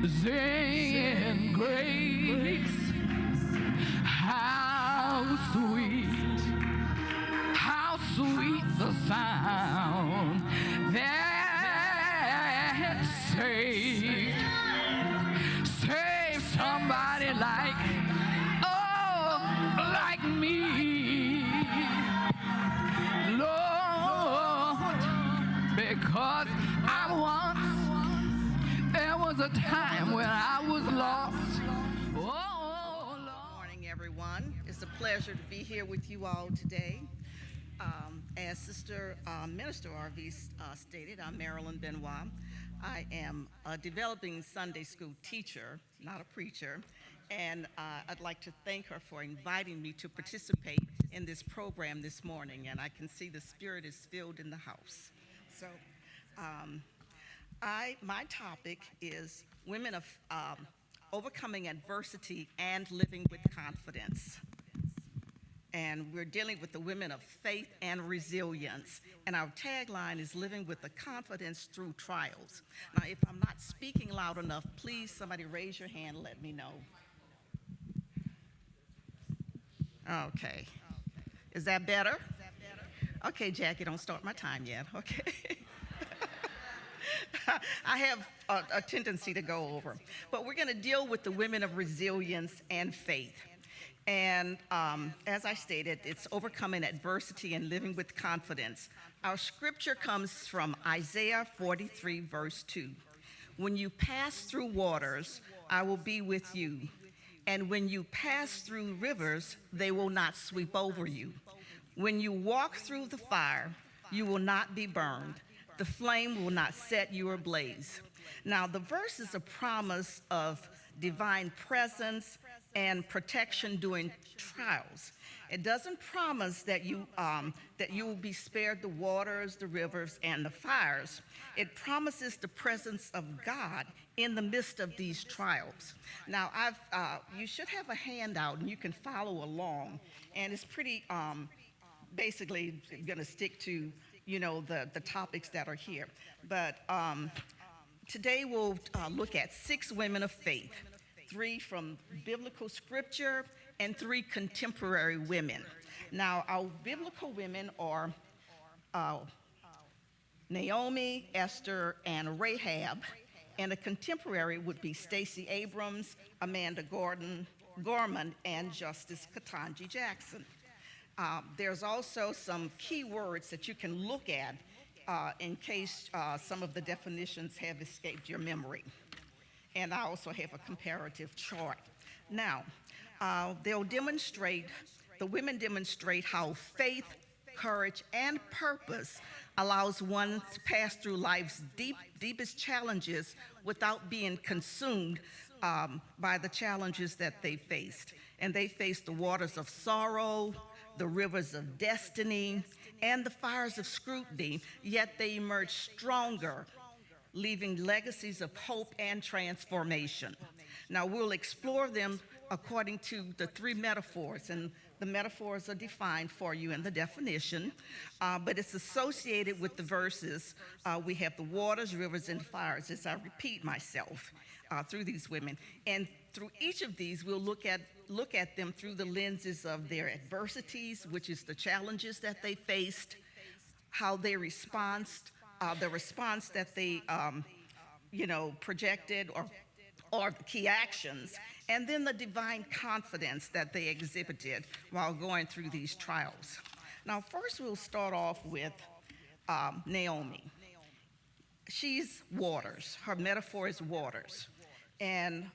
singing grace. How sweet the sound that saved somebody like me, Lord, because there was a time when I was lost. Oh, Lord. Good morning, everyone. It's a pleasure to be here with you all today. As Sister Minister RV stated, I'm Marilyn Benoit. I am a developing Sunday school teacher, not a preacher, and I'd like to thank her for inviting me to participate in this program this morning, and I can see the spirit is filled in the house. So, my topic is women of overcoming adversity and living with confidence. And we're dealing with the women of faith and resilience. And our tagline is living with the confidence through trials. Now, if I'm not speaking loud enough, please somebody raise your hand and let me know. Okay. Is that better? Okay, Jackie, don't start my time yet. Okay. I have a tendency to go over. But we're going to deal with the women of resilience and faith. And as I stated, it's overcoming adversity and living with confidence. Our scripture comes from Isaiah 43, verse 2. When you pass through waters, I will be with you. And when you pass through rivers, they will not sweep over you. When you walk through the fire, you will not be burned. The flame will not set you ablaze. Now, the verse is a promise of divine presence and protection during trials. It doesn't promise that you will be spared the waters, the rivers, and the fires. It promises the presence of God in the midst of these trials. Now, you should have a handout, and you can follow along. And it's pretty basically going to stick to the topics that are here. But today we'll look at 6 women of faith, 3 from biblical scripture and 3 contemporary women. Now, our biblical women are Naomi, Esther, and Rahab, and a contemporary would be Stacey Abrams, Amanda Gorman, and Justice Ketanji Jackson. There's also some key words that you can look at in case some of the definitions have escaped your memory. And I also have a comparative chart. Now, the women demonstrate how faith, courage, and purpose allows one to pass through life's deepest challenges without being consumed by the challenges that they faced. And they faced the waters of sorrow, the rivers of destiny, and the fires of scrutiny, yet they emerged stronger, leaving legacies of hope and transformation. Now, we'll explore them according to the 3 metaphors, and the metaphors are defined for you in the definition, but it's associated with the verses. We have the waters, rivers, and fires, as I repeat myself through these women. And through each of these, we'll look at them through the lenses of their adversities, which is the challenges that they faced, how they responded, the response that they, projected, or the key actions, and then the divine confidence that they exhibited while going through these trials. Now, first we'll start off with Naomi. She's waters. Her metaphor is waters. And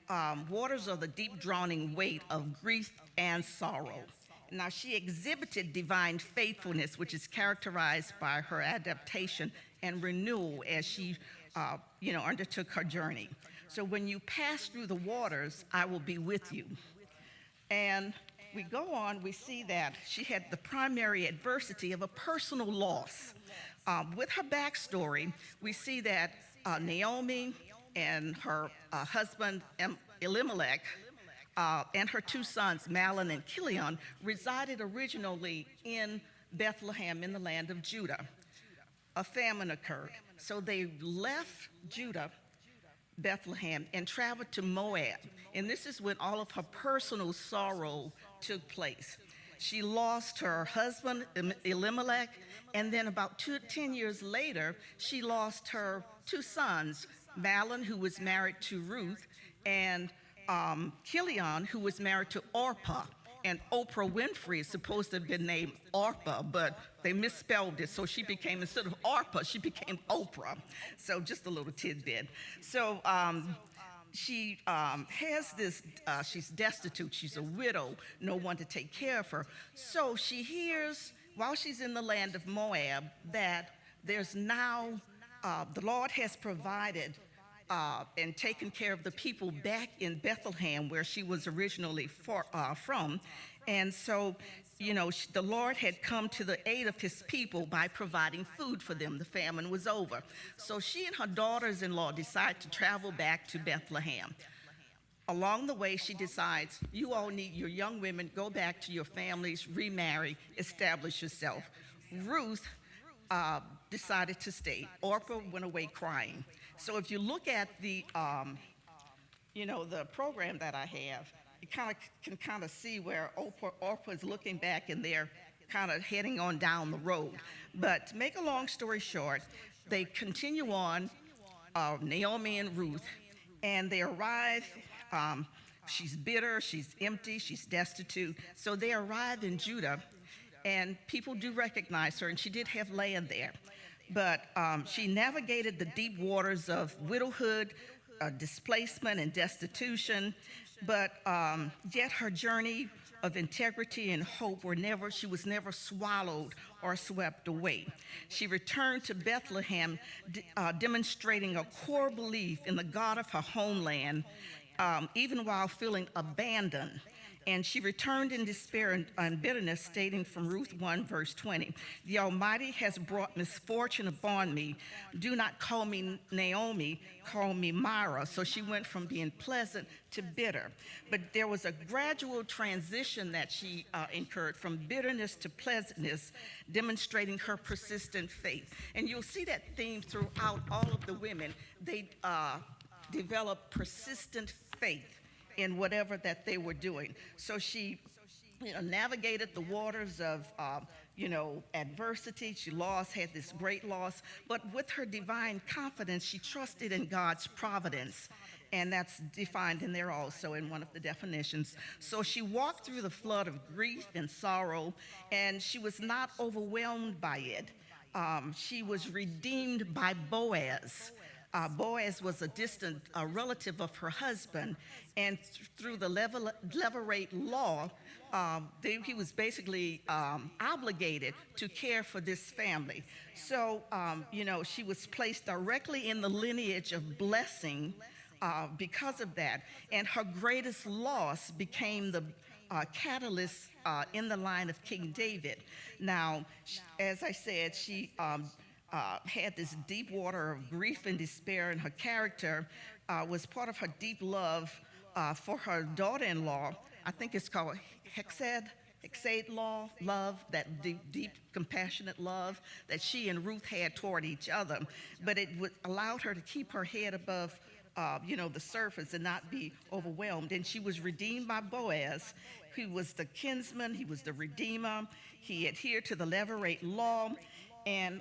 waters are the deep drowning weight of grief and sorrow. Now, she exhibited divine faithfulness, which is characterized by her adaptation and renewal as she, undertook her journey. So when you pass through the waters, I will be with you. And we go on, we see that she had the primary adversity of a personal loss. With her backstory, we see that Naomi and her husband Elimelech and her 2 sons, Mahlon and Chilion, resided originally in Bethlehem in the land of Judah. A famine occurred, so they left Judah Bethlehem and traveled to Moab. And this is when all of her personal sorrow took place. She lost her husband, Elimelech, and then about 10 years later, she lost her two sons, Mahlon, who was married to Ruth, and Chilion, who was married to Orpah. And Oprah Winfrey is supposed to have been named Orpah, but they misspelled it, so she became, instead of Orpah, she became Oprah. So just a little tidbit. So she has this, she's destitute, she's a widow, no one to take care of her. So she hears, while she's in the land of Moab, that there's now, the Lord has provided and taken care of the people back in Bethlehem, where she was originally from. And so, the Lord had come to the aid of his people by providing food for them. The famine was over. So she and her daughters-in-law decide to travel back to Bethlehem. Along the way, she decides, you all need, your young women, go back to your families, remarry, establish yourself. Ruth decided to stay. Orpah went away crying. So if you look at the, the program that I have, you can kind of see where Orpah is looking back and they're kind of heading on down the road. But to make a long story short, they continue on, Naomi and Ruth, and they arrive. She's bitter, she's empty, she's destitute. So they arrive in Judah, and people do recognize her, and she did have land there. But she navigated the deep waters of widowhood, displacement, and destitution. But yet her journey of integrity and hope she was never swallowed or swept away. She returned to Bethlehem, demonstrating a core belief in the God of her homeland, even while feeling abandoned. And she returned in despair and bitterness, stating from Ruth 1, verse 20, "The Almighty has brought misfortune upon me. Do not call me Naomi, call me Mara." So she went from being pleasant to bitter. But there was a gradual transition that she incurred from bitterness to pleasantness, demonstrating her persistent faith. And you'll see that theme throughout all of the women. They developed persistent faith in whatever that they were doing. So she, navigated the waters of, adversity. She had this great loss, but with her divine confidence, she trusted in God's providence. And that's defined in there also in one of the definitions. So she walked through the flood of grief and sorrow, and she was not overwhelmed by it. She was redeemed by Boaz. Boaz was a distant relative of her husband, and through the Levirate law, he was basically obligated to care for this family. So, she was placed directly in the lineage of blessing because of that, and her greatest loss became the catalyst in the line of King David. Now, as I said, she had this deep water of grief and despair, and her character was part of her deep love for her daughter-in-law. I think it's called Hesed love, that deep, compassionate love that she and Ruth had toward each other. But it allowed her to keep her head above the surface and not be overwhelmed. And she was redeemed by Boaz. He was the kinsman, he was the redeemer. He adhered to the Levirate law. And,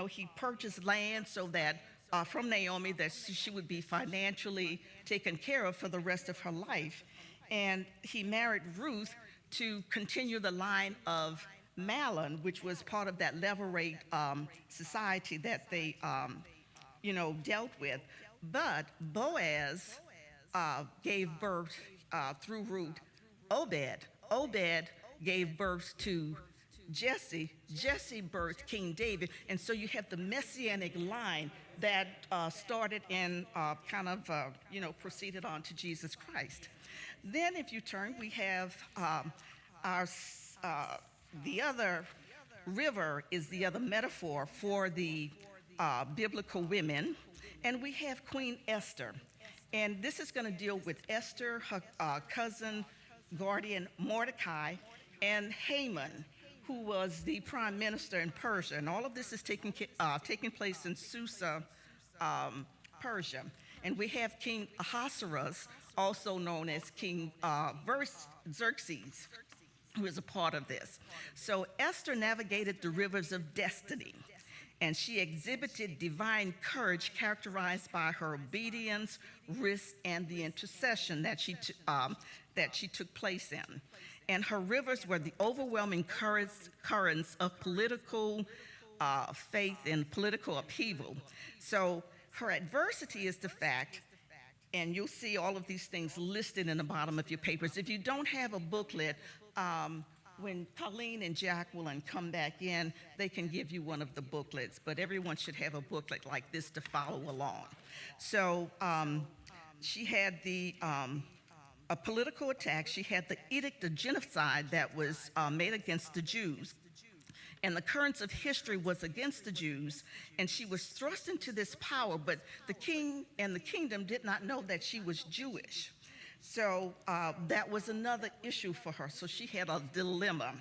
he purchased land so that from Naomi that she would be financially taken care of for the rest of her life. And he married Ruth to continue the line of Mahlon, which was part of that Levirate society that they, dealt with. But Boaz gave birth through Ruth, Obed. Obed gave birth to Jesse birthed King David, and so you have the messianic line that started and proceeded on to Jesus Christ. Then, if you turn, we have the other river is the other metaphor for the biblical women, and we have Queen Esther, and this is going to deal with Esther, her cousin, guardian Mordecai, and Haman, who was the prime minister in Persia. And all of this is taking place in Susa, Persia. And we have King Ahasuerus, also known as King Xerxes, who is a part of this. So Esther navigated the rivers of destiny, and she exhibited divine courage characterized by her obedience, risk, and the intercession that she took place in. And her rivers were the overwhelming currents of political faith and political upheaval. So her adversity is the fact, and you'll see all of these things listed in the bottom of your papers. If you don't have a booklet, when Colleen and Jacqueline come back in, they can give you one of the booklets, but everyone should have a booklet like this to follow along. So she had a political attack. She had the Edict of Genocide that was made against the Jews. And the currents of history was against the Jews, and she was thrust into this power, but the king and the kingdom did not know that she was Jewish. So that was another issue for her. So she had a dilemma.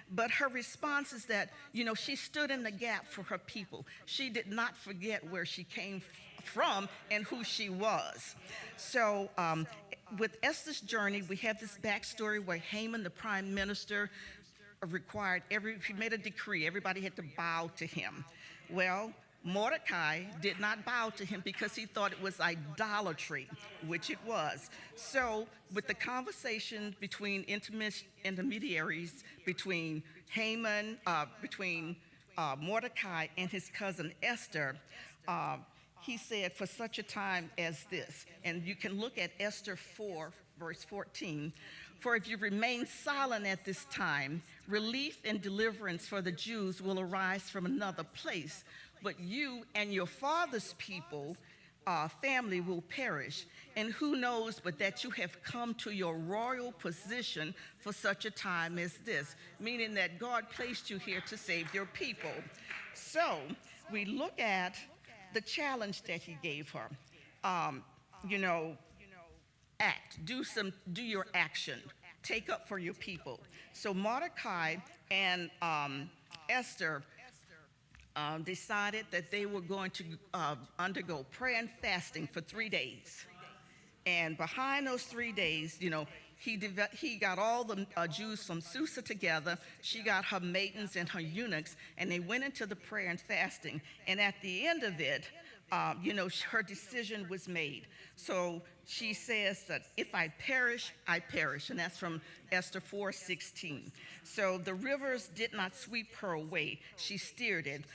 But her response is that, she stood in the gap for her people. She did not forget where she came from and who she was. So with Esther's journey, we have this backstory where Haman, the prime minister, he made a decree, everybody had to bow to him. Well, Mordecai did not bow to him because he thought it was idolatry, which it was. So with the conversation between intermediaries, between Haman, between Mordecai and his cousin Esther, he said, for such a time as this, and you can look at Esther 4, verse 14, for if you remain silent at this time, relief and deliverance for the Jews will arise from another place, but you and your father's people, family will perish. And who knows but that you have come to your royal position for such a time as this, meaning that God placed you here to save your people. So we look at the challenge that he gave her. Act, do your action, take up for your people. So Mordecai and Esther decided that they were going to undergo prayer and fasting for 3 days. And behind those 3 days, he got all the Jews from Susa together. She got her maidens and her eunuchs, and they went into the prayer and fasting. And at the end of it, her decision was made. So she says that if I perish, I perish. And that's from Esther 4:16. So the rivers did not sweep her away. She steered it.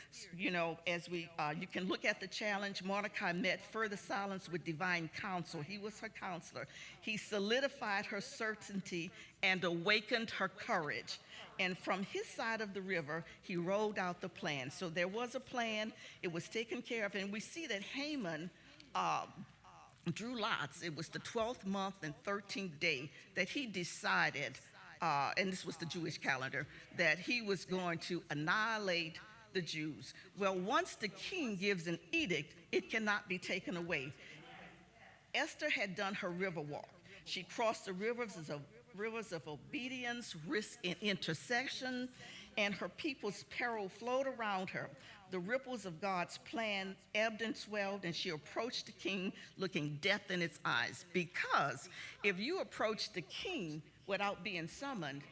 As you can look at the challenge, Mordecai met further silence with divine counsel. He was her counselor. He solidified her certainty and awakened her courage. And from his side of the river, he rolled out the plan. So there was a plan. It was taken care of. And we see that Haman drew lots. It was the 12th month and 13th day that he decided, and this was the Jewish calendar, that he was going to annihilate the Jews. Well, once the king gives an edict, it cannot be taken away. Esther had done her river walk. She crossed the rivers of obedience, risk, and intercession, and her people's peril flowed around her. The ripples of God's plan ebbed and swelled, and she approached the king looking death in its eyes. Because if you approach the king without being summoned,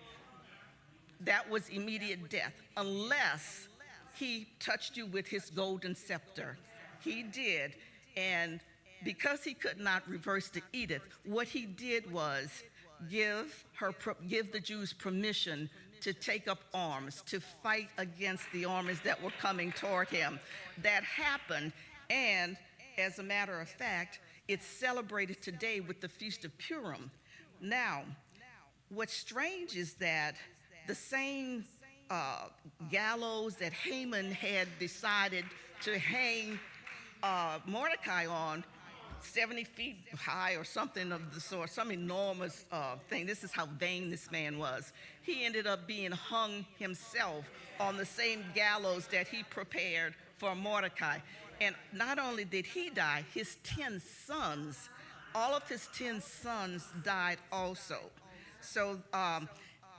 that was immediate death, unless he touched you with his golden scepter. He did, and because he could not reverse the edict, what he did was give the Jews permission to take up arms, to fight against the armies that were coming toward him. That happened, and as a matter of fact, it's celebrated today with the Feast of Purim. Now, what's strange is that the same gallows that Haman had decided to hang Mordecai on, 70 feet high or something of the sort, some enormous thing. This is how vain this man was. He ended up being hung himself on the same gallows that he prepared for Mordecai. And not only did he die, his 10 sons, all of his 10 sons died also. So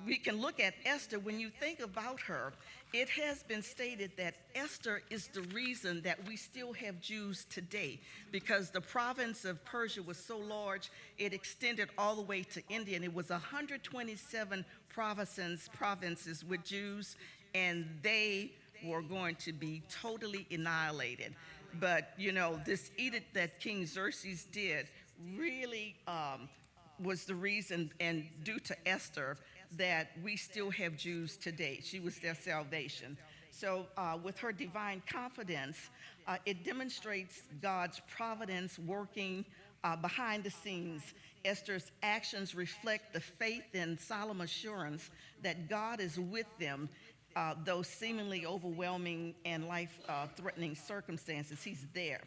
we can look at Esther. When you think about her, it has been stated that Esther is the reason that we still have Jews today, because the province of Persia was so large, it extended all the way to India, and it was 127 provinces with Jews, and they were going to be totally annihilated. But, this edict that King Xerxes did really was the reason, and due to Esther, that we still have Jews today. She was their salvation. So with her divine confidence, it demonstrates God's providence working behind the scenes. Esther's actions reflect the faith and solemn assurance that God is with them, those seemingly overwhelming and life-threatening circumstances. He's there.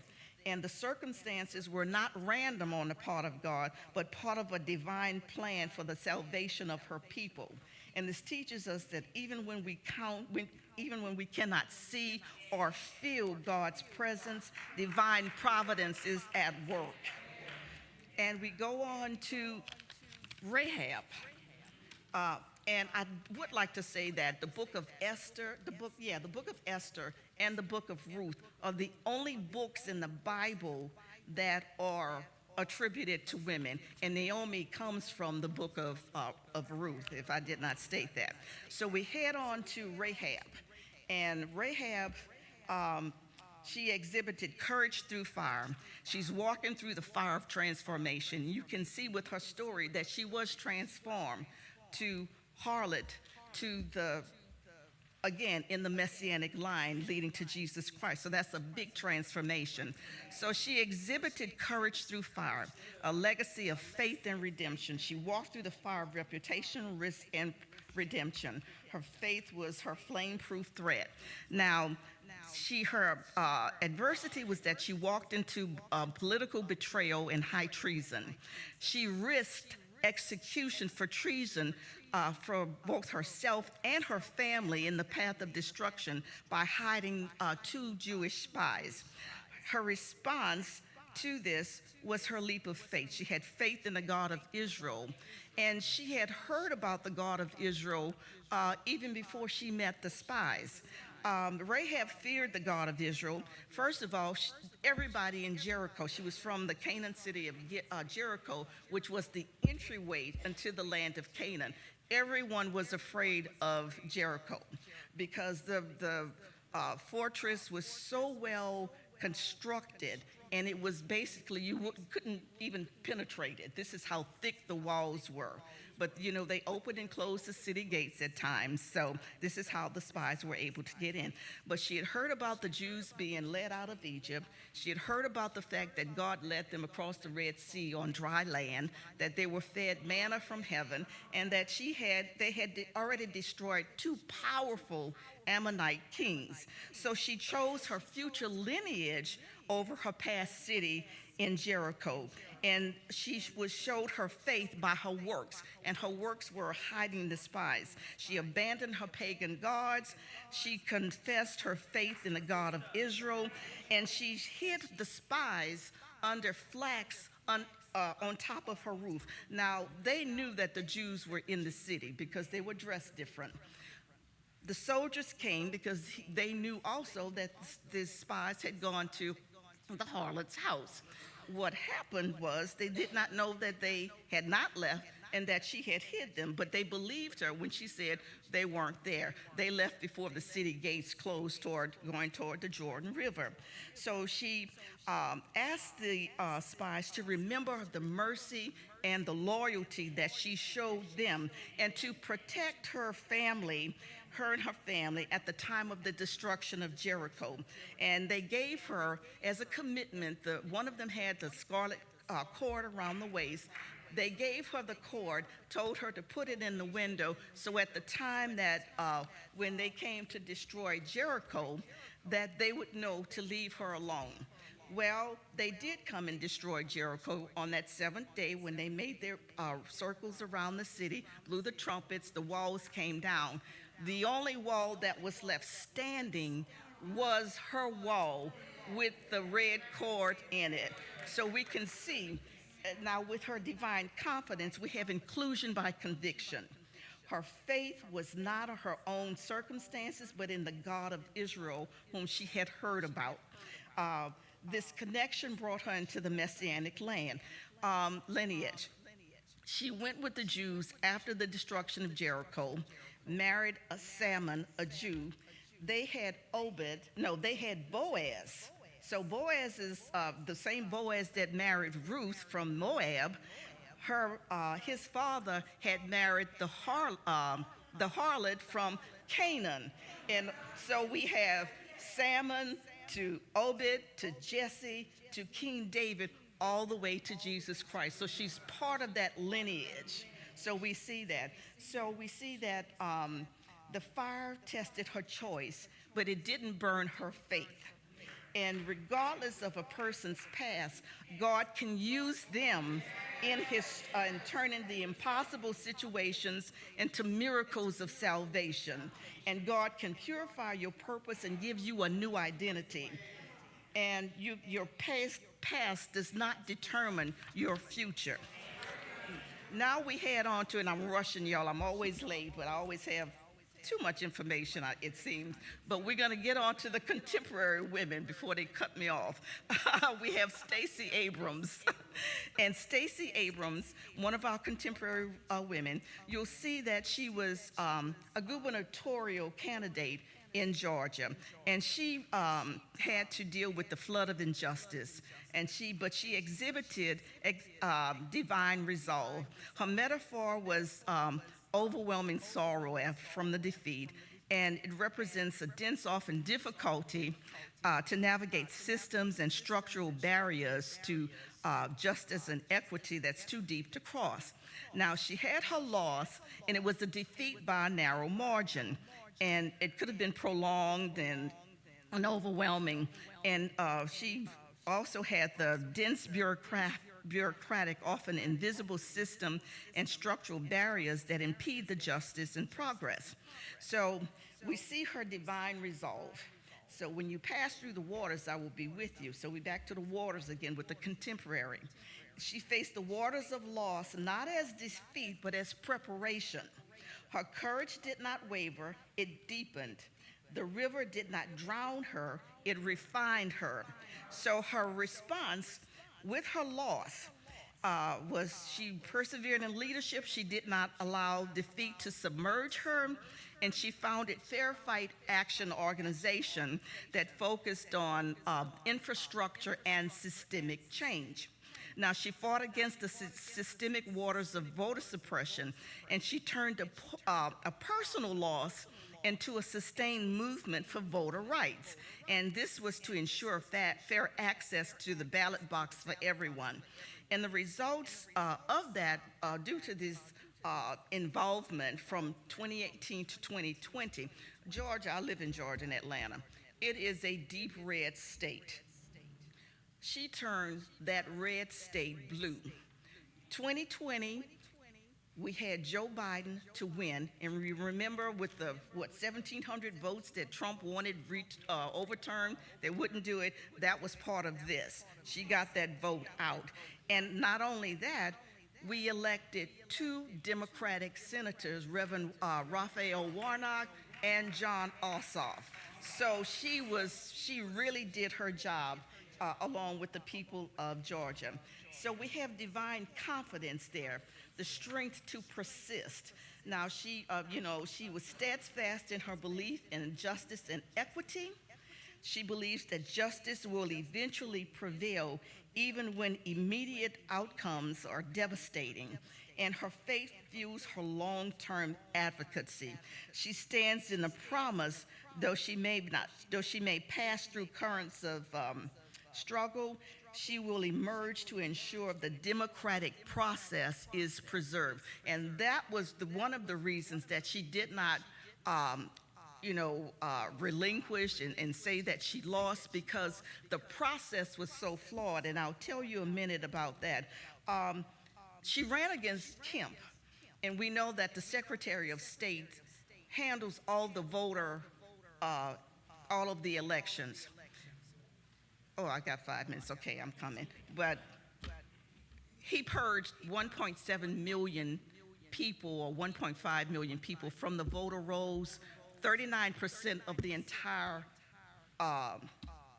And the circumstances were not random on the part of God, but part of a divine plan for the salvation of her people. And this teaches us that even when we cannot see or feel God's presence, divine providence is at work. And we go on to Rahab. And I would like to say that the book of Esther, the book of Esther and the book of Ruth are the only books in the Bible that are attributed to women. And Naomi comes from the book of Ruth, if I did not state that. So we head on to Rahab. And Rahab, she exhibited courage through fire. She's walking through the fire of transformation. You can see with her story that she was transformed to harlot, to again, in the messianic line leading to Jesus Christ. So that's a big transformation. So she exhibited courage through fire, a legacy of faith and redemption. She walked through the fire of reputation, risk, and redemption. Her faith was her flame-proof thread. Now, her adversity was that she walked into political betrayal and high treason. She risked execution for treason for both herself and her family in the path of destruction by hiding 2 Jewish spies. Her response to this was her leap of faith. She had faith in the God of Israel, and she had heard about the God of Israel even before she met the spies. Rahab feared the God of Israel. First of all, everybody in Jericho, she was from the Canaan city of Jericho, which was the entryway into the land of Canaan. Everyone was afraid of Jericho because the fortress was so well constructed, and it was basically, you couldn't even penetrate it. This is how thick the walls were. But, they opened and closed the city gates at times, so this is how the spies were able to get in. But she had heard about the Jews being led out of Egypt. She had heard about the fact that God led them across the Red Sea on dry land, that they were fed manna from heaven, and that they had already destroyed 2 powerful Ammonite kings. So she chose her future lineage over her past city in Jericho. And she showed her faith by her works, and her works were hiding the spies. She abandoned her pagan gods. She confessed her faith in the God of Israel, and she hid the spies under flax on top of her roof. Now, they knew that the Jews were in the city because they were dressed different. The soldiers came because they knew also that the spies had gone to the harlot's house. What happened was they did not know that they had not left and that she had hid them, but they believed her when she said they weren't there. They left before the city gates closed going toward the Jordan River. So she asked the spies to remember the mercy and the loyalty that she showed them, and to protect her and her family at the time of the destruction of Jericho. And they gave her, as a commitment, one of them had the scarlet cord around the waist. They gave her the cord, told her to put it in the window, so at the time that when they came to destroy Jericho, that they would know to leave her alone. Well, they did come and destroy Jericho on that 7th day when they made their circles around the city, blew the trumpets, the walls came down. The only wall that was left standing was her wall with the red cord in it. So we can see now with her divine confidence, we have inclusion by conviction. Her faith was not of her own circumstances, but in the God of Israel, whom she had heard about. This connection brought her into the Messianic lineage. She went with the Jews after the destruction of Jericho, married a Salmon, a Jew. They had Boaz. So Boaz is the same Boaz that married Ruth from Moab. His father had married the harlot from Canaan. And so we have Salmon to Obed to Jesse to King David, all the way to Jesus Christ. So she's part of that lineage. So we see that. The fire tested her choice, but it didn't burn her faith. And regardless of a person's past, God can use them in turning the impossible situations into miracles of salvation. And God can purify your purpose and give you a new identity. And your past does not determine your future. Now we head on to, and I'm rushing y'all, I'm always late, but I always have too much information, it seems. But we're going to get on to the contemporary women before they cut me off. We have Stacey Abrams. And Stacey Abrams, one of our contemporary women, you'll see that she was a gubernatorial candidate in Georgia, and she had to deal with the flood of injustice, but she exhibited divine resolve. Her metaphor was overwhelming sorrow from the defeat, and it represents a dense, often difficulty to navigate systems and structural barriers to justice and equity that's too deep to cross. Now, she had her loss, and it was a defeat by a narrow margin, and it could have been prolonged and overwhelming. And she also had the dense bureaucratic, often invisible system and structural barriers that impede the justice and progress. So we see her divine resolve. So when you pass through the waters, I will be with you. So we're back to the waters again with the contemporary. She faced the waters of loss not as defeat, but as preparation. Her courage did not waver, it deepened. The river did not drown her, it refined her. So her response with her loss was she persevered in leadership. She did not allow defeat to submerge her, and she founded Fair Fight Action organization that focused on infrastructure and systemic change. Now, she fought against the systemic waters of voter suppression, and she turned a personal loss into a sustained movement for voter rights. And this was to ensure fair access to the ballot box for everyone. And the results of that, due to this involvement from 2018 to 2020, Georgia, I live in Georgia, in Atlanta, it is a deep red state. She turned that red state blue. 2020, we had Joe Biden to win, and we remember with the 1,700 votes that Trump wanted overturned, they wouldn't do it. That was part of this. She got that vote out. And not only that, we elected 2 Democratic senators, Reverend Raphael Warnock and Jon Ossoff. So she really did her job along with the people of Georgia. So we have divine confidence there, the strength to persist. Now she was steadfast in her belief in justice and equity. She believes that justice will eventually prevail even when immediate outcomes are devastating. And her faith fuels her long-term advocacy. She stands in the promise, though she may pass through currents of struggle, she will emerge to ensure the democratic process is preserved. And that was one of the reasons that she did not relinquish and say that she lost, because the process was so flawed. And I'll tell you a minute about that. She ran against Kemp, and we know that the Secretary of State handles all of the elections. Oh, I got 5 minutes. Okay, I'm coming. But he purged 1.7 million people, or 1.5 million people, from the voter rolls. 39% of the entire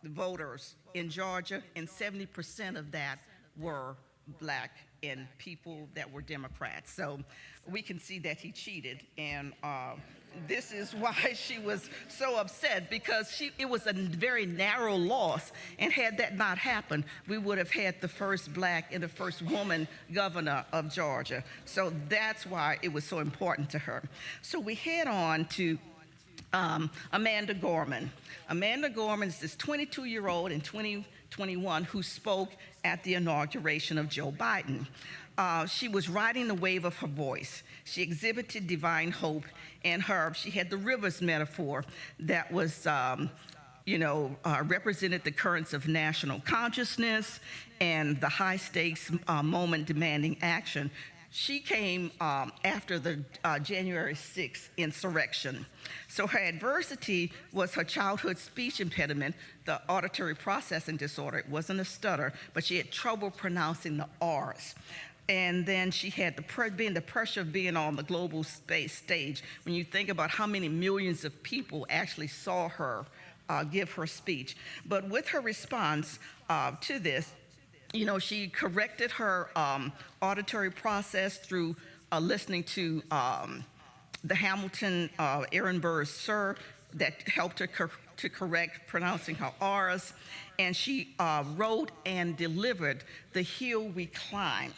voters in Georgia, and 70% of that were black and people that were Democrats. So we can see that he cheated, and this is why she was so upset, because it was a very narrow loss, and had that not happened, we would have had the first black and the first woman governor of Georgia. So that's why it was so important to her. So we head on to Amanda Gorman. Amanda Gorman is this 22-year-old in 2021 who spoke at the inauguration of Joe Biden. She was riding the wave of her voice. She exhibited divine hope, and she had the rivers metaphor that was, represented the currents of national consciousness and the high stakes moment demanding action. She came after the January 6th insurrection. So her adversity was her childhood speech impediment, the auditory processing disorder. It wasn't a stutter, but she had trouble pronouncing the R's. And then she had the pressure of being on the global space stage. When you think about how many millions of people actually saw her give her speech. But with her response to this, she corrected her auditory process through listening to the Hamilton Aaron Burr's Sir that helped her to correct pronouncing her R's. And she wrote and delivered The Hill We Climb.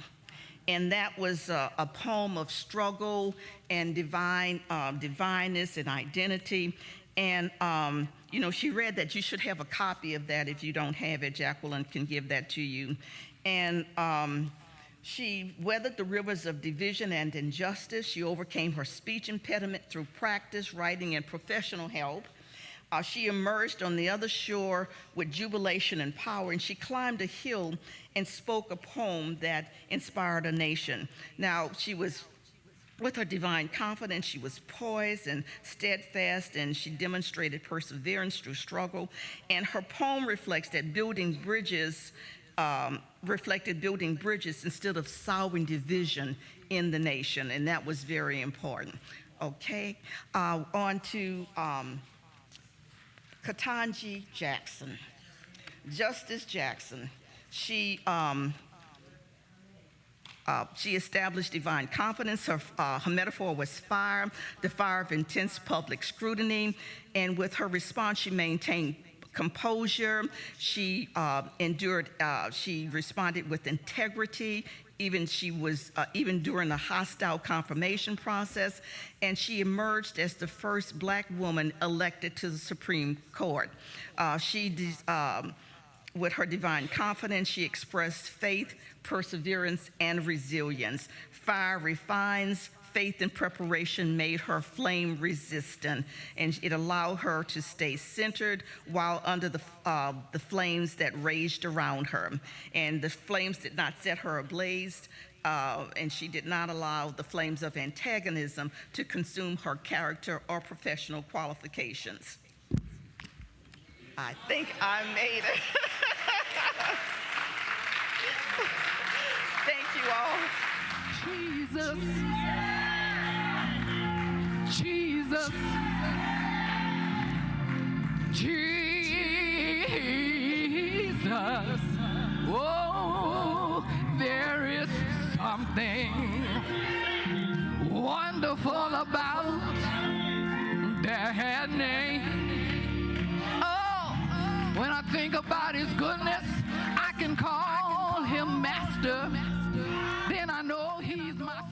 And that was a poem of struggle and divineness and identity. And she read that. You should have a copy of that. If you don't have it, Jacqueline can give that to you. And she weathered the rivers of division and injustice. She overcame her speech impediment through practice, writing, and professional help. She emerged on the other shore with jubilation and power, and she climbed a hill and spoke a poem that inspired a nation. Now, she was, with her divine confidence, she was poised and steadfast, and she demonstrated perseverance through struggle. And her poem reflects that reflected building bridges instead of sowing division in the nation, and that was very important. Okay, on to Ketanji Jackson. Justice Jackson. She established divine confidence. Her metaphor was fire, the fire of intense public scrutiny. And with her response, she maintained composure. She she responded with integrity. Even during the hostile confirmation process, and she emerged as the first black woman elected to the Supreme Court. With her divine confidence, she expressed faith, perseverance, and resilience. Fire refines, faith and preparation made her flame resistant, and it allowed her to stay centered while under the flames that raged around her. And the flames did not set her ablaze, and she did not allow the flames of antagonism to consume her character or professional qualifications. I think I made it. Thank you all. Jesus. Jesus. Jesus. Oh, there is something wonderful about that name. Oh, when I think about his goodness, I can call him Master. Then I know he's my